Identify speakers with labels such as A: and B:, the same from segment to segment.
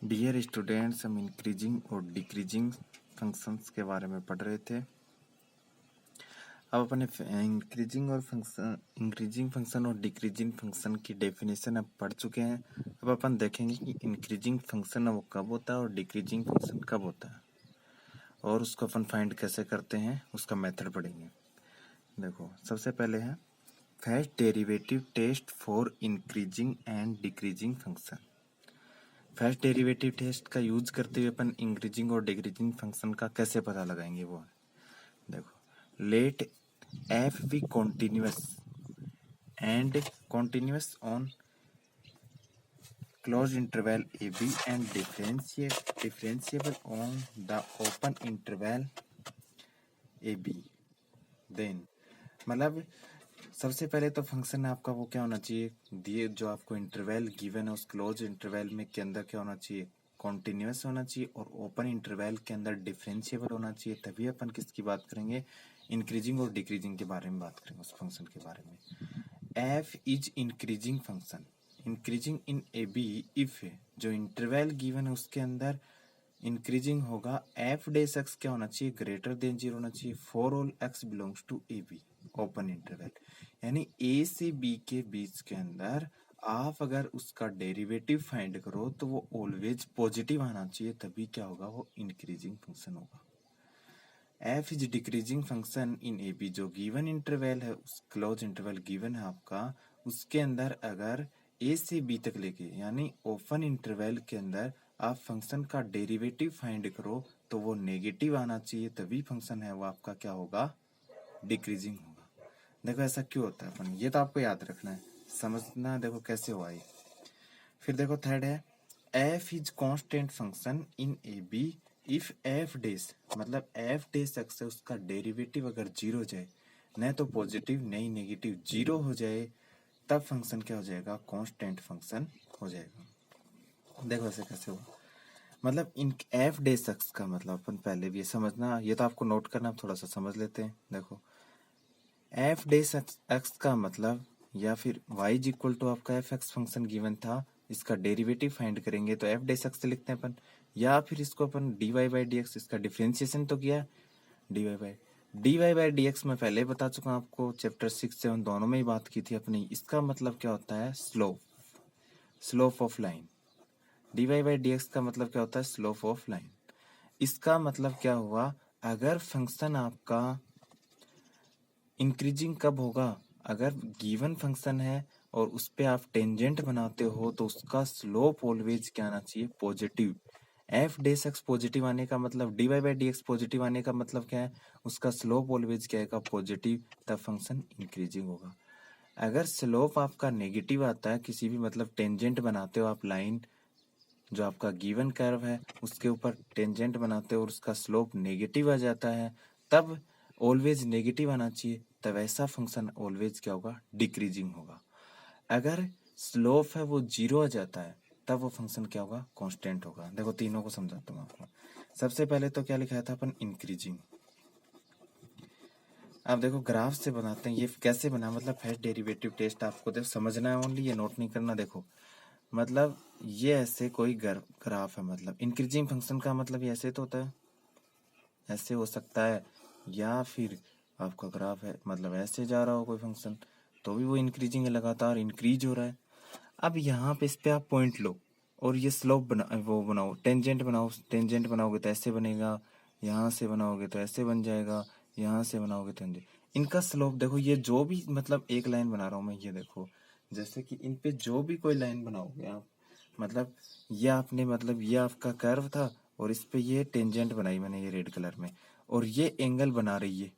A: Dear students, हम increasing और decreasing functions के बारे में पढ़ रहे थे। अब अपने इंक्रीजिंग फंक्शन और डिक्रीजिंग फंक्शन की डेफिनेशन अब पढ़ चुके हैं। अब अपन देखेंगे कि इंक्रीजिंग फंक्शन वो कब होता है और डिक्रीजिंग फंक्शन कब होता है, और उसको अपन फाइंड कैसे करते हैं, उसका मेथड पढ़ेंगे। देखो, सबसे पहले है first derivative test for increasing and decreasing function. First derivative test का यूज करते हुए अपन इंक्रीजिंग और डिक्रीजिंग फंक्शन का कैसे पता लगाएंगे वो है। देखो, let F be continuous on closed interval A B and differentiable on the open interval A B. Then मतलब सबसे पहले तो फंक्शन आपका वो क्या होना चाहिए, दिए जो आपको इंटरवल गिवन है उस क्लोज इंटरवल में के अंदर क्या होना चाहिए, कॉन्टिन्यूस होना चाहिए और ओपन इंटरवल के अंदर डिफरेंशिएबल होना चाहिए। तभी अपन किसकी बात करेंगे, इंक्रीजिंग और डिक्रीजिंग के बारे में बात करेंगे, उस फंक्शन के बारे में। F is increasing function increasing in A B if जो इंटरवल गिवन है उसके अंदर इंक्रीजिंग होगा। एफ डेस एक्स क्या होना चाहिए, ग्रेटर देन 0 होना चाहिए for all X belongs to A B open interval. यानी ए से बी के बीच के अंदर आप अगर उसका डेरिवेटिव फाइंड करो तो वो ऑलवेज पॉजिटिव आना चाहिए, तभी क्या होगा, वो इंक्रीजिंग फंक्शन होगा। F is decreasing function in A B, जो गिवन इंटरवल है, उस क्लोज इंटरवल गिवन है आपका, उसके अंदर अगर ए से बी तक लेके यानी ओपन इंटरवल के अंदर आप फंक्शन का डेरिवेटिव फाइंड करो तो वो नेगेटिव आना चाहिए, तभी फंक्शन है वो आपका क्या होगा, डिक्रीजिंग होगा। देखो ऐसा क्यों होता है अपन, ये तो आपको याद रखना है, समझना। देखो कैसे हुआ ये। फिर देखो थर्ड है F is constant function in A B if F dash, मतलब एफ डेस एक्स है उसका डेरिवेटिव अगर 0 हो जाए, न तो पॉजिटिव नहीं नेगेटिव, 0 हो जाए, तब फंक्शन क्या हो जाएगा, कांस्टेंट फंक्शन हो जाएगा। देखो ऐसे कैसे हुआ, मतलब इन एफ डेस एक्स का मतलब अपन पहले भी ये समझना, ये तो आपको नोट करना, थोड़ा सा समझ लेते हैं। देखो एफ डेस एक्स का मतलब, या फिर y इज इक्वल टू आपका एफ एक्स फंक्शन गिवन था, इसका डेरिवेटिव फाइंड करेंगे तो एफ डेस एक्स से लिखते हैं अपन, या फिर इसको अपन d Y by D x, इसका डिफ्रेंसिएशन तो किया d Y by D x मैं पहले बता चुका हूँ आपको, चैप्टर 6-7 दोनों में ही बात की थी अपनी। इसका मतलब क्या होता है, slope of line. D Y by D X का मतलब क्या होता है, स्लोप ऑफ लाइन। इसका मतलब क्या हुआ, अगर फंक्शन आपका इंक्रीजिंग कब होगा, अगर गिवन फंक्शन है और उस पे आप टेंजेंट बनाते हो तो उसका स्लोप ऑलवेज क्या आना चाहिए, positive. F dash X positive आने का मतलब, D Y by D X positive आने का मतलब क्या है, उसका स्लोप ऑलवेज क्या आएगा, पॉजिटिव, तब फंक्शन इंक्रीजिंग होगा। अगर स्लोप आपका नेगेटिव आता है, किसी भी मतलब टेंजेंट बनाते हो आप लाइन, जो आपका गिवन कर्व है उसके ऊपर टेंजेंट बनाते हो और उसका स्लोप नेगेटिव आ जाता है, तब ऑलवेज नेगेटिव आना चाहिए, तब ऐसा फंक्शन ऑलवेज क्या होगा, डिक्रीजिंग होगा। अगर स्लोप है वो 0 आ जाता है, तब वो फंक्शन क्या होगा, कांस्टेंट होगा। देखो तीनों को समझाता हूँ आपको। सबसे पहले तो क्या लिखा था अपन, इंक्रीजिंग। अब देखो ग्राफ से बनाते हैं, ये कैसे बना, मतलब फर्स्ट डेरिवेटिव टेस्ट आपको देखो समझना है ओनली, ये नोट नहीं करना। देखो मतलब ये ऐसे कोई ग्राफ है, मतलब इंक्रीजिंग फंक्शन का मतलब ये ऐसे तो होता है, ऐसे हो सकता है, या फिर आपका ग्राफ है मतलब ऐसे जा रहा हो कोई फंक्शन, तो भी वो इंक्रीजिंग है, लगातार इंक्रीज हो रहा है। अब यहाँ पे इस पे आप पॉइंट लो और ये स्लोप बनाओ, टेंजेंट बनाओ, टेंजेंट बनाओगे तो ऐसे बनेगा, यहाँ से बनाओगे तो ऐसे बन जाएगा, यहाँ से बनाओगे तो इनका स्लोप देखो, ये जो भी मतलब एक लाइन बना रहा हूँ मैं, ये देखो जैसे कि इन पे जो भी कोई लाइन बनाओगे आप, मतलब ये आपने मतलब ये आपका कर्व था और इस पे ये टेंजेंट बनाई मैंने ये रेड कलर में, और ये एंगल बना रही है,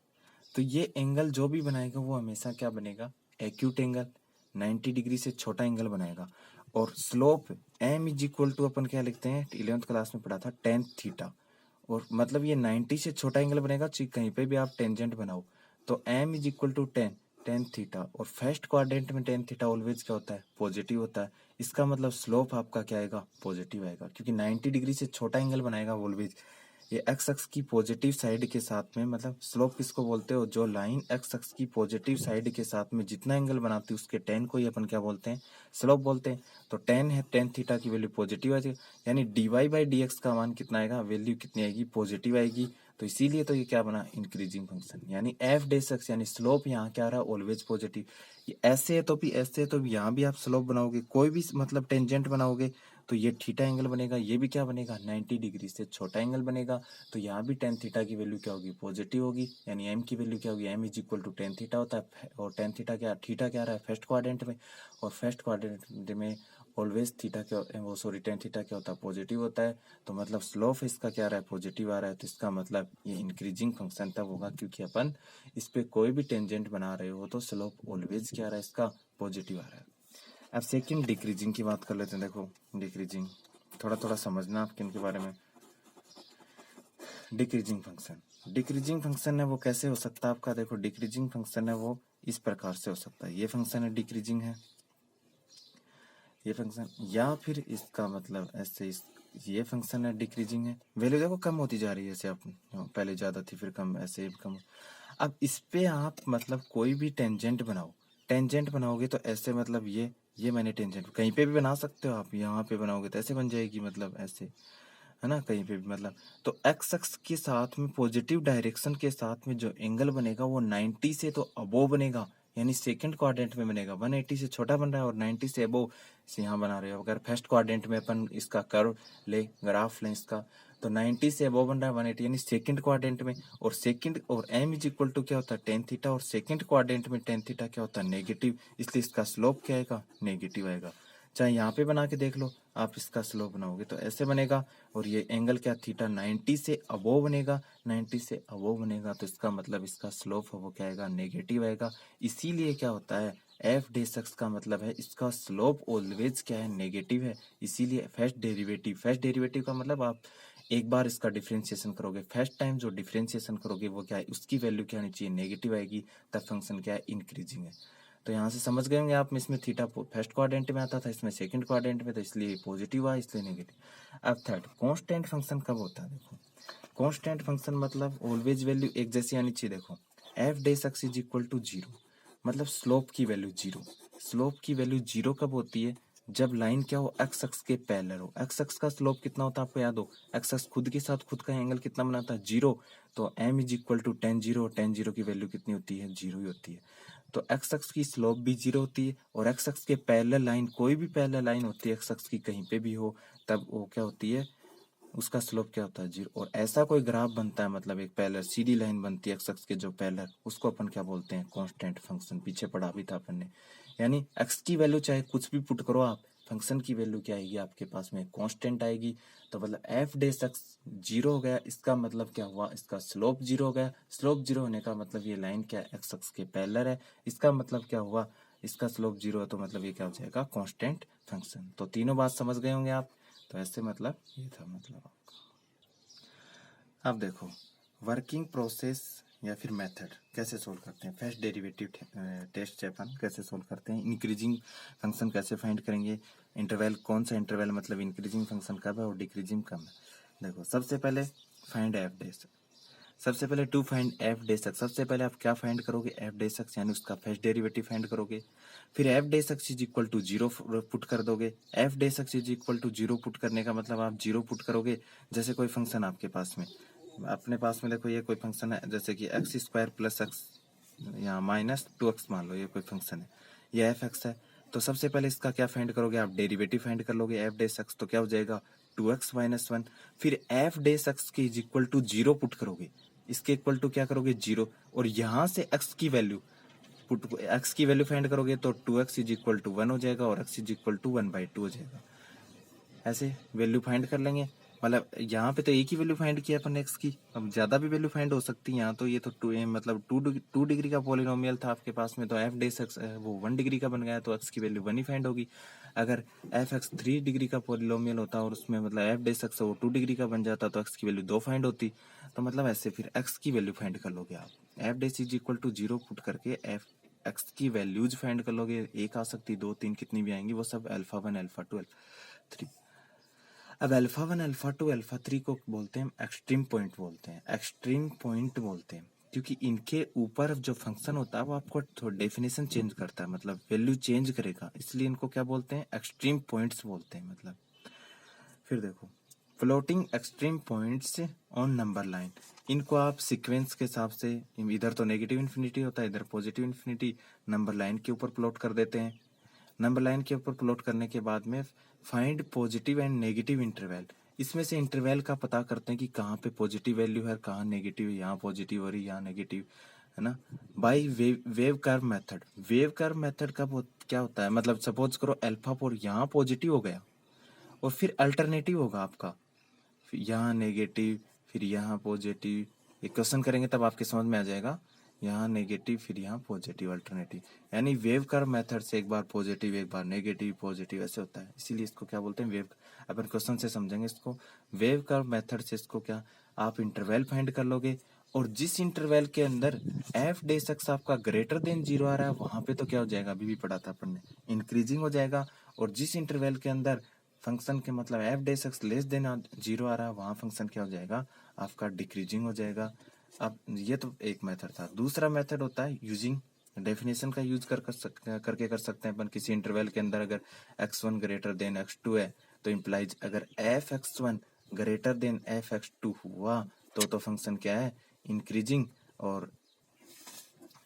A: तो ये एंगल जो भी बनाएगा वो हमेशा क्या बनेगा, एक्यूट एंगल, 90 डिग्री से छोटा एंगल बनाएगा। और slope m is equal to अपन क्या लिखते हैं, 11th क्लास में पढ़ा था, टेन थीटा, और मतलब ये 90 से छोटा एंगल बनेगा, चाहे कहीं पे भी आप टेंजेंट बनाओ, तो M is equal to tan theta, और फर्स्ट क्वाड्रेंट में टेन थीटा ऑलवेज क्या होता है, पॉजिटिव होता है। इसका मतलब स्लोप आपका क्या आएगा, पॉजिटिव आएगा, क्योंकि 90 डिग्री से छोटा एंगल बनाएगा ऑलवेज। ये एक्स अक्ष की पॉजिटिव साइड के साथ में, मतलब स्लोप किसको बोलते हो, जो लाइन एक्स अक्ष की पॉजिटिव साइड के साथ में जितना एंगल बनाती है उसके टेन को ही अपन क्या बोलते हैं, स्लोप बोलते हैं। तो टेन है, टेन थीटा की वैल्यू पॉजिटिव आ जाएगी, यानी dy बाई डी एक्स का मान कितना आएगा, वैल्यू कितनी आएगी, पॉजिटिव आएगी। तो इसीलिए तो ये क्या बना, इंक्रीजिंग फंक्शन, यानी एफ डेस एक्स, यानी स्लोप यहाँ क्या आ रहा है, ऑलवेज पॉजिटिव। ये ऐसे है तो भी, ऐसे है तो भी, यहाँ भी आप स्लोप बनाओगे, कोई भी मतलब टेंजेंट बनाओगे तो ये थीटा एंगल बनेगा, ये भी क्या बनेगा, 90 डिग्री से छोटा एंगल बनेगा। तो यहाँ भी टेन थीटा की वैल्यू क्या होगी, पॉजिटिव होगी, यानी एम की वैल्यू क्या होगी, M is equal to tan theta होता है। और टेन थीटा क्या, थीटा क्या रहा है फर्स्ट क्वाड्रेंट में, और फर्स्ट क्वाड्रेंट में ऑलवेज थीटा क्या, वो सॉरी टेन थीटा क्या होता है, पॉजिटिव होता है। तो मतलब स्लोप इसका क्या आ रहा है, पॉजिटिव आ रहा है। तो इसका मतलब ये इंक्रीजिंग फंक्शन तब होगा क्योंकि अपन इस पे कोई भी टेंजेंट बना रहे हो तो स्लोप ऑलवेज क्या आ रहा है, इसका पॉजिटिव आ रहा है। अब सेकंड डिक्रीजिंग की बात कर लेते हैं। देखो डिक्रीजिंग थोड़ा थोड़ा समझना आपके इनके बारे में। डिक्रीजिंग फंक्शन, डिक्रीजिंग फंक्शन है वो कैसे हो सकता है आपका, देखो डिक्रीजिंग फंक्शन है वो इस प्रकार से हो सकता है, ये फंक्शन है डिक्रीजिंग है, ये फंक्शन, या फिर इसका मतलब ऐसे ये फंक्शन है डिक्रीजिंग है, वैल्यू देखो कम होती जा रही है, ऐसे आप पहले ज्यादा थी फिर कम, ऐसे कम। अब इस पे आप मतलब कोई भी टेंजेंट बनाओ, टेंजेंट बनाओगे तो ऐसे मतलब ये मैंने टेंजेंट कहीं पे भी बना सकते हो आप, यहाँ पे बनाओगे तो ऐसे बन जाएगी, मतलब ऐसे है ना, कहीं पे भी मतलब। तो एक्स अक्ष के साथ में पॉजिटिव डायरेक्शन के साथ में जो एंगल बनेगा वो 90 से तो अबोव बनेगा, यानी सेकंड क्वाड्रेंट में बनेगा। 180 से छोटा बन रहा है और 90 से अबोव से यहाँ बना रहे हो। अगर फर्स्ट क्वाड्रेंट में अपन इसका कर्व ले, ग्राफ लें इसका, तो 90 से अबोव बन रहा है 180, यानी सेकंड क्वाड्रेंट में। और सेकंड और एम इज इक्वल टू क्या होता है, टेन थीटा, और सेकंड क्वाड्रेंट में टेन थीटा क्या होता है, नेगेटिव, इसलिए इसका स्लोप क्या आएगा, नेगेटिव आएगा। चाहे यहाँ पे बना के देख लो आप, इसका स्लोप बनाओगे तो ऐसे बनेगा, और ये एंगल क्या, थीटा 90 से अबोव बनेगा, 90 से अबोव बनेगा, तो इसका मतलब इसका स्लोप है वो क्या आएगा, नेगेटिव आएगा। इसीलिए क्या होता है, एफ डे एक्स का मतलब है इसका स्लोप ऑलवेज क्या है, नेगेटिव है। इसीलिए फर्स्ट डेरिवेटिव, फर्स्ट डेरिवेटिव का मतलब आप एक बार इसका डिफरेंशिएशन करोगे, फर्स्ट टाइम जो डिफरेंशिएशन करोगे वो क्या है, उसकी वैल्यू क्या आनी चाहिए, नेगेटिव आएगी, तब फंक्शन क्या है, इंक्रीजिंग है। तो यहाँ से समझ गए होंगे आप, इसमें थीटा फर्स्ट क्वाड्रेंट में आता था, इसमें सेकंड क्वाड्रेंट में, तो इसलिए पॉजिटिव आया, इसलिए नेगेटिव। अब थर्ड, कांस्टेंट फंक्शन कब होता है, देखो कांस्टेंट फंक्शन मतलब ऑलवेज वैल्यू एक जैसी आनी चाहिए। देखो F dash X is equal to zero, मतलब स्लोप की वैल्यू जीरो। स्लोप की वैल्यू जीरो कब होती है, जब लाइन क्या हो, एक्स अक्ष के पैरेलल हो। एक्स अक्ष का स्लोप कितना होता है आपको याद हो, एक्स अक्ष खुद के साथ खुद का एंगल कितना बनाता है, जीरो। तो M is equal to tan zero, tan zero की वैल्यू कितनी होती है, जीरो ही होती है। तो एक्स अक्ष की स्लोप भी जीरो होती है, और एक्स अक्ष के पैरेलल लाइन, कोई भी पैरेलल लाइन होती है एक्स अक्ष की कहीं पे भी हो, तब वो क्या होती है, उसका स्लोप क्या होता है, जीरो। और ऐसा कोई ग्राफ बनता है, मतलब एक पैरेलल सीधी लाइन बनती है एक्स अक्ष के जो पैरेलल, उसको अपन क्या बोलते हैं, कांस्टेंट फंक्शन। पीछे पढ़ा भी था अपन ने। यानी एक्स की वैल्यू चाहे कुछ भी पुट करो आप, फंक्शन की वैल्यू क्या आएगी आपके पास में, कांस्टेंट आएगी। तो मतलब एफ डे एक्स जीरो हो गया, इसका मतलब क्या हुआ, इसका स्लोप जीरो हो गया। स्लोप जीरो होने का मतलब ये लाइन क्या है, एक्स अक्ष के पैरेलल है, इसका मतलब क्या हुआ, इसका स्लोप जीरो है, तो मतलब ये क्या हो जाएगा, कांस्टेंट फंक्शन। तो तीनों बात समझ गए होंगे आप। तो ऐसे मतलब ये था मतलब। अब देखो वर्किंग प्रोसेस या फिर मेथड कैसे सोल्व करते हैं, फर्स्ट डेरिवेटिव टेस्ट से अपन कैसे सोल्व करते हैं, इंक्रीजिंग फंक्शन कैसे फाइंड करेंगे, इंटरवल कौन सा इंटरवल मतलब इंक्रीजिंग फंक्शन कब है और डिक्रीजिंग कब है। देखो सबसे पहले फाइंड एफ डेस, सबसे पहले टू फाइंड एफ डे सक्स, सबसे पहले आप क्या फाइंड करोगे, एफ डे सक्स, यानी उसका फर्स्ट डेरिवेटिव फाइंड करोगे। फिर F dash X is equal to zero put कर दोगे। F dash X is equal to zero put करने का मतलब आप जीरो पुट करोगे। जैसे कोई फंक्शन आपके पास में, अपने पास में देखो ये कोई फंक्शन है, जैसे कि एक्स स्क्वायर प्लस एक्स या माइनस टू एक्स मान लो, ये कोई फंक्शन है, ये एफ एक्स है। तो सबसे पहले इसका क्या फाइंड करोगे आप, डेरिवेटिव फाइंड कर लोगे एफ डे सक्स, तो क्या हो जाएगा, टू एक्स माइनस वन। फिर एफ डे सक्स के is equal to zero put करोगे, इसके इक्वल टू क्या करोगे, जीरो, और यहां से एक्स की वैल्यू पुट, एक्स की वैल्यू फाइंड करोगे तो two X is equal to one हो जाएगा, और X is equal to one by two हो जाएगा। ऐसे वैल्यू फाइंड कर लेंगे। मतलब यहाँ पे तो एक ही वैल्यू फाइंड किया अपन एक्स की, अब ज्यादा भी वैल्यू फाइंड हो सकती है यहाँ। तो ये तो मतलब टू डिग्री का पॉलिनोमियल था आपके पास में, तो एफ डे एक्स वो 1 डिग्री का बन गया, तो एक्स की वैल्यू 1 ही फाइंड होगी। अगर एफ एक्स 3 डिग्री का पॉलिनोमियल होता और उसमें मतलब एफ डे एक्स वो 2 डिग्री का बन जाता, तो एक्स की वैल्यू 2 फाइंड होती। तो मतलब ऐसे फिर एक्स की वैल्यू फाइंड कर लोगे आप, F dash is equal to zero put करके एफ एक्स की वैल्यूज फाइंड कर लोगे। एक आ सकती, दो तीन कितनी भी आएंगी, वो सब अल्फा 1 अल्फा 2 अल्फा 3। अब अल्फा 1 अल्फा 2 अल्फा 3 को बोलते हैं एक्सट्रीम पॉइंट बोलते हैं, एक्सट्रीम पॉइंट बोलते हैं, क्योंकि इनके ऊपर जो फंक्शन होता है वो आपको थोड़ा डेफिनेशन चेंज करता है, मतलब वैल्यू चेंज करेगा, इसलिए इनको क्या बोलते हैं, एक्सट्रीम पॉइंट्स बोलते हैं। मतलब फिर देखो floating extreme points on number line, इनको आप सीक्वेंस के हिसाब से, इधर तो नेगेटिव इन्फिनिटी होता है, इधर पॉजिटिव इन्फिनिटी, नंबर लाइन के ऊपर प्लॉट कर देते हैं। नंबर लाइन के ऊपर प्लॉट करने के बाद में find positive and negative interval, इसमें से इंटरवल का पता करते हैं कि कहाँ पे पॉजिटिव वैल्यू है, कहाँ नेगेटिव, यहाँ पॉजिटिव हो रही, यहाँ नेगेटिव, है ना। By wave curve method, wave curve method का क्या होता है, मतलब सपोज करो अल्फा 4 यहाँ पॉजिटिव हो गया और फिर अल्टरनेटिव होगा आपका, फिर यहाँ नेगेटिव, फिर यहाँ पॉजिटिव, ये क्वेश्चन करेंगे तब आपके समझ में आ जाएगा, यहाँ नेगेटिव फिर यहाँ पॉजिटिव अल्टरनेटिव, यानी वेव कर्व मेथड से एक बार पॉजिटिव एक बार नेगेटिव पॉजिटिव ऐसे होता है, इसीलिए इसको क्या बोलते हैं, वेव। अपन क्वेश्चन से समझेंगे इसको, वेव कर्व मेथड से इसको क्या, आप इंटरवल फाइंड कर लोगे, और जिस इंटरवल के अंदर एफ डेस एक्स आपका ग्रेटर देन 0 आ रहा है वहां पे तो क्या हो जाएगा, अभी भी पढ़ा था अपन ने, इंक्रीजिंग हो जाएगा, और जिस इंटरवल के अंदर फंक्शन के मतलब F dash x less than 0 आ रहा है वहां फंक्शन क्या हो जाएगा, आपका डिक्रीजिंग हो जाएगा। अब ये तो एक मेथड था, दूसरा मेथड होता है यूजिंग डेफिनेशन का यूज करके कर सकते हैं अपन, किसी इंटरवल के अंदर अगर x1 ग्रेटर देन x2 है तो इम्प्लाइज अगर F X one greater than F X two हुआ तो फंक्शन क्या है, इंक्रीजिंग, और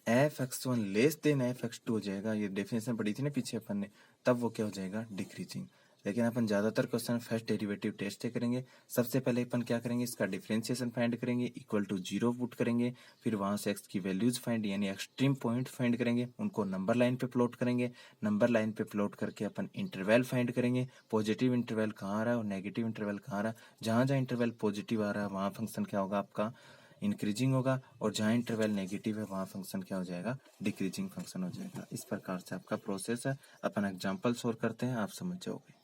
A: F X one less than F X two हो जाएगा, ये डेफिनेशन पढ़ी थी ना पीछे अपन ने, तब वो क्या हो जाएगा, डिक्रीजिंग। लेकिन अपन ज्यादातर क्वेश्चन फर्स्ट डेरिवेटिव टेस्ट से करेंगे। सबसे पहले अपन क्या करेंगे, इसका डिफरेंशिएशन फाइंड करेंगे, इक्वल टू 0 पुट करेंगे, फिर वहां से एक्स की वैल्यूज फाइंड यानी एक्सट्रीम पॉइंट फाइंड करेंगे, उनको नंबर लाइन पे प्लॉट करेंगे, नंबर लाइन पे प्लॉट करके अपन इंटरवल फाइंड करेंगे, पॉजिटिव इंटरवल कहाँ आ रहा है और नेगेटिव इंटरवल कहाँ आ रहा है, जहां जहां इंटरवल पॉजिटिव आ रहा है वहां फंक्शन क्या होगा आपका, इंक्रीजिंग होगा, और जहां इंटरवल नेगेटिव है वहां फंक्शन क्या हो जाएगा, डिक्रीजिंग फंक्शन हो जाएगा। इस प्रकार से आपका प्रोसेस है, अपन एग्जांपल सोल्व करते हैं, आप समझ जाओगे।